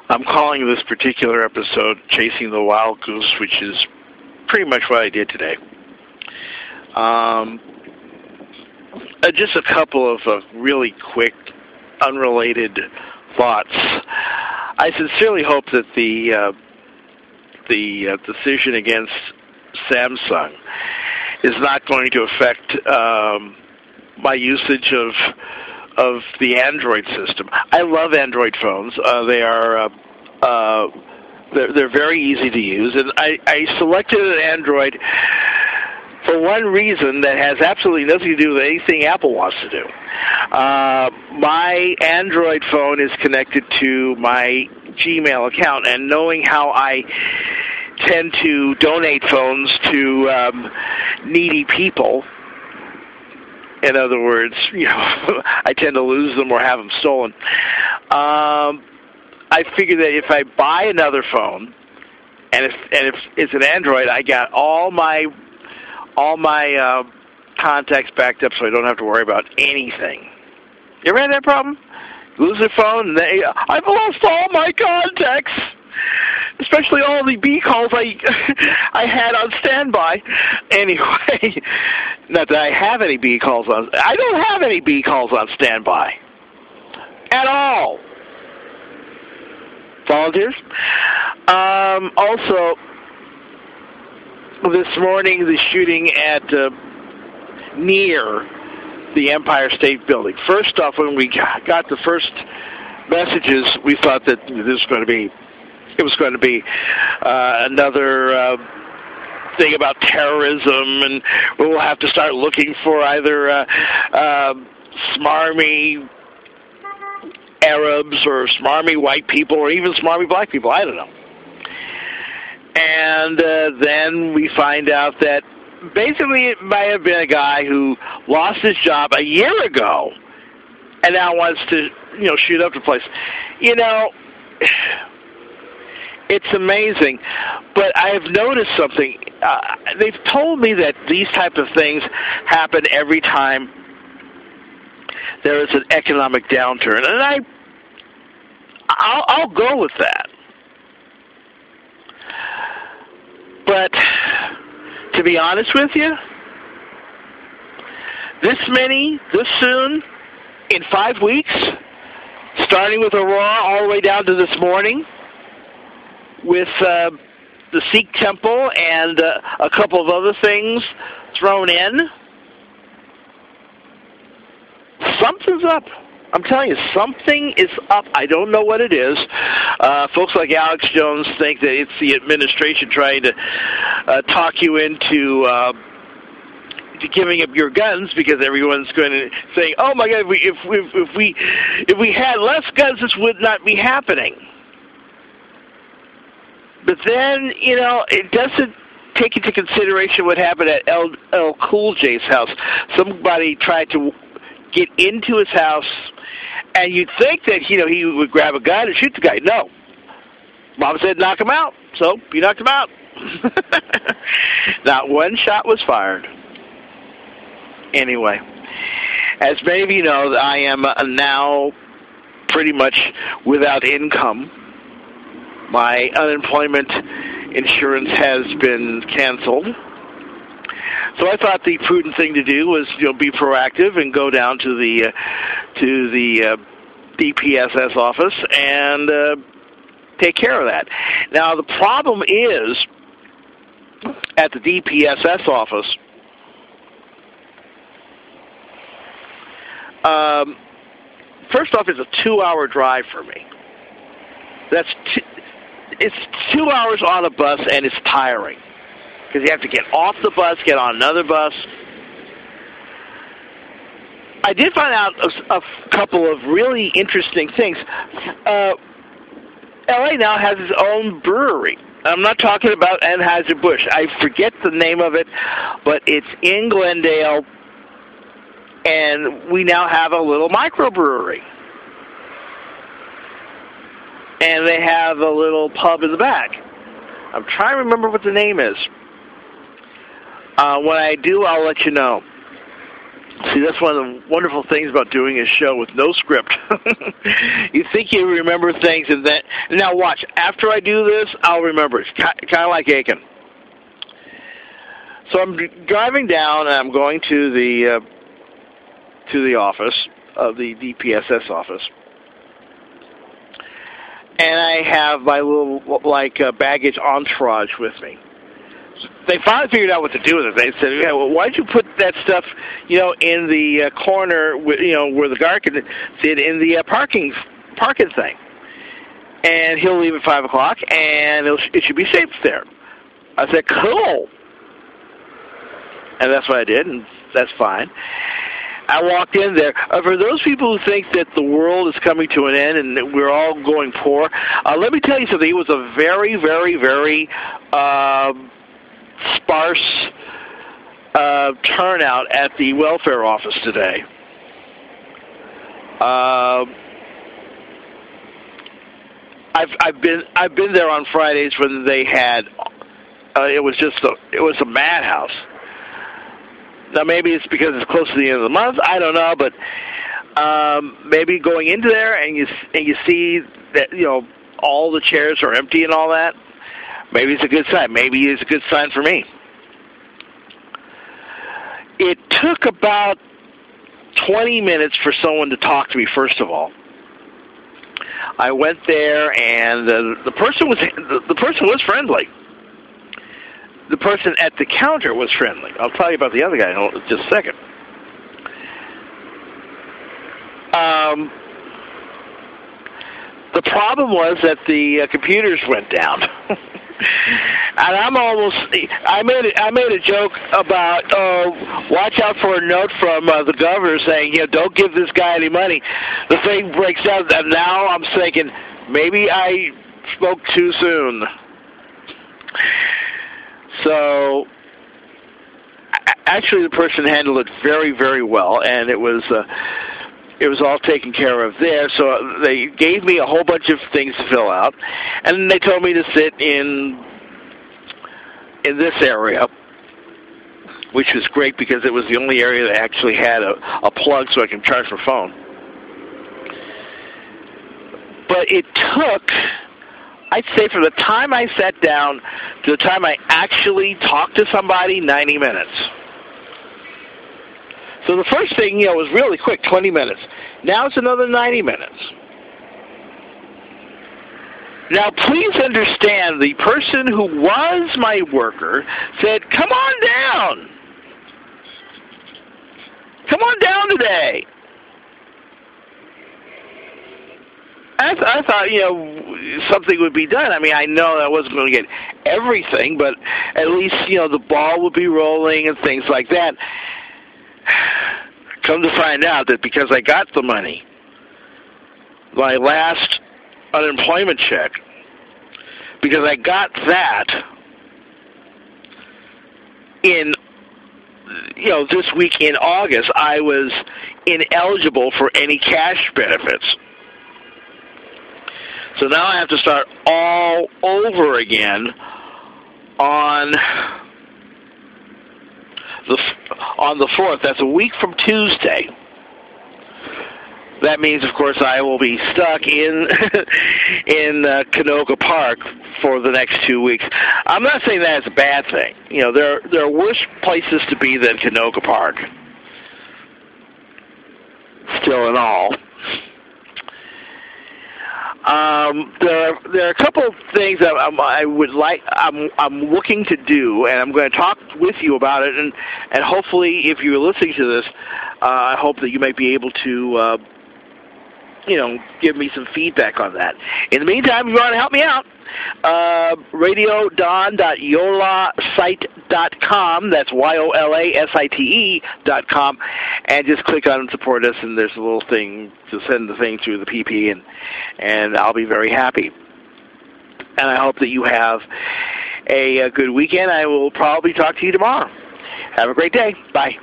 I'm calling this particular episode Chasing the Wild Goose, which is pretty much what I did today. Just a couple of really quick, unrelated thoughts. I sincerely hope that the decision against Samsung is not going to affect my usage of the Android system. I love Android phones. They're very easy to use, and I selected an Android for one reason that has absolutely nothing to do with anything Apple wants to do. My Android phone is connected to my Gmail account, and knowing how I tend to donate phones to needy people, in other words, I tend to lose them or have them stolen. I figure that if I buy another phone, and if it's an Android, I got all my contacts backed up, so I don't have to worry about anything. You ever had that problem? Lose a phone, and I've lost all my contacts, especially all the B calls I had on standby. Anyway, not that I have any B calls on. I don't have any B calls on standby at all. Volunteers? Also, this morning, the shooting at near the Empire State Building. First off, when we got the first messages, we thought that it was going to be another thing about terrorism, and we'll have to start looking for either smarmy Arabs or smarmy white people or even smarmy black people. I don't know. And then we find out that basically it might have been a guy who lost his job a year ago and now wants to, shoot up the place. It's amazing, but I have noticed something. They've told me that these type of things happen every time there is an economic downturn, and I'll go with that. But to be honest with you, this soon, in 5 weeks, starting with Aurora all the way down to this morning, with the Sikh temple and a couple of other things thrown in, something's up. I'm telling you, something is up. I don't know what it is. Folks like Alex Jones think that it's the administration trying to talk you into to giving up your guns, because everyone's going to say, "Oh my God, if we had less guns, this would not be happening." But then, it doesn't take into consideration what happened at L. Cool J's house. Somebody tried to get into his house, and you'd think that, he would grab a gun and shoot the guy. No. Mom said knock him out, so he knocked him out. Not one shot was fired. Anyway, as many of you know, I am now pretty much without income. My unemployment insurance has been canceled. So I thought the prudent thing to do was, be proactive and go down to the DPSS office and take care of that. Now the problem is at the DPSS office. First off, it's a 2-hour drive for me. It's 2 hours on a bus, and it's tiring, because you have to get off the bus, get on another bus. I did find out a couple of really interesting things. LA now has its own brewery. I'm not talking about Anheuser-Busch. I forget the name of it, but it's in Glendale, and we now have a little microbrewery. And they have a little pub in the back. I'm trying to remember what the name is. When I do, I'll let you know. See, that's one of the wonderful things about doing a show with no script. You think you remember things, and then now watch. After I do this, I'll remember it. Kind of like Aiken. So I'm driving down, and I'm going to the office of the DPSS office, and I have my little baggage entourage with me. They finally figured out what to do with it. They said, "Yeah, well, why'd you put that stuff, in the corner, where the guard can sit in the parking thing?" And he'll leave at 5 o'clock, and it should be safe there. I said, "Cool," and that's what I did, and that's fine. I walked in there. For those people who think that the world is coming to an end and that we're all going poor, let me tell you something. It was a very, very, very sparse turnout at the welfare office today. I've been there on Fridays when they had it was a madhouse. Now maybe it's because it's close to the end of the month. I don't know, but maybe going into there and you see that all the chairs are empty and all that. Maybe it's a good sign. Maybe it's a good sign for me. It took about 20 minutes for someone to talk to me, first of all. I went there, and the person was friendly. The person at the counter was friendly. I'll tell you about the other guy in just a second. The problem was that the computers went down. And I made a joke about, watch out for a note from the governor saying, don't give this guy any money. The thing breaks down, and now I'm thinking, maybe I spoke too soon. So, actually the person handled it very, very well, and it was all taken care of there. So they gave me a whole bunch of things to fill out, and they told me to sit in this area, which was great because it was the only area that actually had a plug so I can charge my phone. But it took, I'd say, from the time I sat down to the time I actually talked to somebody, 90 minutes. So the first thing, was really quick, 20 minutes. Now it's another 90 minutes. Now, please understand, the person who was my worker said, "Come on down. Come on down today." I thought, something would be done. I mean, I know that I wasn't going to get everything, but at least, the ball would be rolling and things like that. Come to find out that because I got the money, my last unemployment check, because I got that in, this week in August, I was ineligible for any cash benefits. So now I have to start all over again on the 4th. That's a week from Tuesday. That means, of course, I will be stuck in Canoga Park for the next 2 weeks. I'm not saying that's a bad thing. There are worse places to be than Canoga Park. Still in all. There are a couple of things that I'm looking to do, and I'm going to talk with you about it, and hopefully, if you're listening to this, I hope that you might be able to, give me some feedback on that. In the meantime, if you want to help me out, radiodon.yolasite.com, that's YOLASITE.com, and just click on support us, and there's a little thing to send the thing through the PP, and I'll be very happy. And I hope that you have a good weekend. I will probably talk to you tomorrow. Have a great day. Bye.